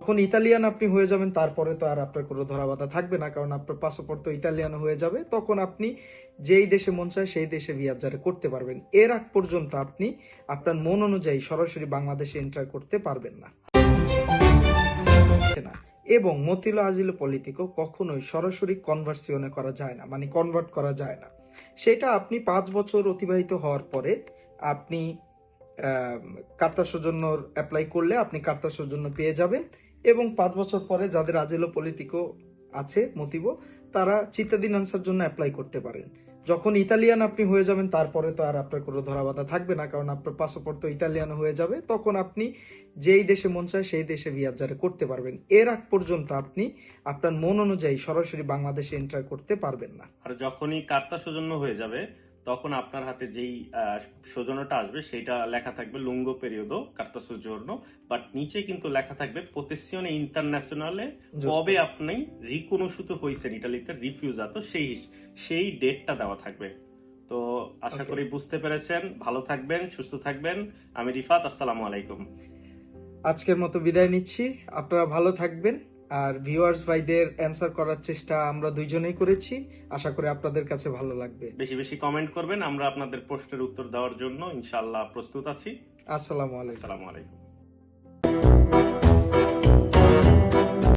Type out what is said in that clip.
যখন ইতালিয়ান আপনি হয়ে যাবেন তারপরে তো আর আপনার কোনো ধরাবাধা থাকবে না, কারণ আপনার পাসপোর্ট তো ইতালিয়ান হয়ে যাবে। তখন আপনি যেই দেশে মন চায় সেই দেশে ভিয়াজারে করতে পারবেন। এর আগ পর্যন্ত আপনি আপনার মন অনুযায়ী সরাসরি বাংলাদেশে এন্টার করতে পারবেন না। এবং মতিলো আজিলো পলিটিকো কখনোই সরাসরি কনভার্সিয়নে করা যায় না, মানে কনভার্ট করা যায় না। সেটা আপনি 5 বছর অতিবাহিত হওয়ার পরে আপনি কার্তা সৌজন্যর অ্যাপ্লাই করলে আপনি কার্তা সৌজন্য পেয়ে যাবেন। এবং 5 বছর পরে যাদের আজিলো পলিটিকো আছে মতিবো, তারা চিত্তাদিনান্সার জন্য অ্যাপ্লাই করতে পারেন। যখন ইতালিয়ান আপনি হয়ে যাবেন তারপরে তো আর আপনার কোনো ধরাবাধা থাকবে না, কারণ আপনার পাসপোর্ট তো ইতালিয়ান হয়ে যাবে। তখন আপনি যেই দেশে মন চায় সেই দেশে ভিয়াজারে করতে পারবেন। এর আগ পর্যন্ত আপনি আপনার মন অনুযায়ী সরাসরি বাংলাদেশে এন্টার করতে পারবেন না। আর যখনই কার্তা সৌজন্য হয়ে যাবে তখন আপনার হাতে যেই সৌজন্যটা আসবে সেটা লেখা থাকবে লুঙ্গো পেরিওদো কার্তা সৌজন্য, বাট নিচে কিন্তু লেখা থাকবে প্রোটেকশনে ইন্টারন্যাশনালে কবে আপনি রিকোনোসুতো হয়েছেন ইটালিতে রিফিউজাতো, সেই ডেটটা দেওয়া থাকবে। তো আশা করি বুঝতে পেরেছেন। ভালো থাকবেন, সুস্থ থাকবেন। আমি রিফাত, আসসালামু আলাইকুম। আজকের মতো বিদায় নিচ্ছি। আপনারা ভালো থাকবেন। আর ভিউয়ার্স ভাইদের অ্যান্সার করার চেষ্টা আমরা দুইজনেই করেছি। আশা করি আপনাদের কাছে ভালো লাগবে। বেশি বেশি কমেন্ট করবেন, আমরা আপনাদের প্রশ্নের উত্তর দেওয়ার জন্য ইনশাআল্লাহ প্রস্তুত আছি। আসসালামু আলাইকুম। আসসালামু আলাইকুম।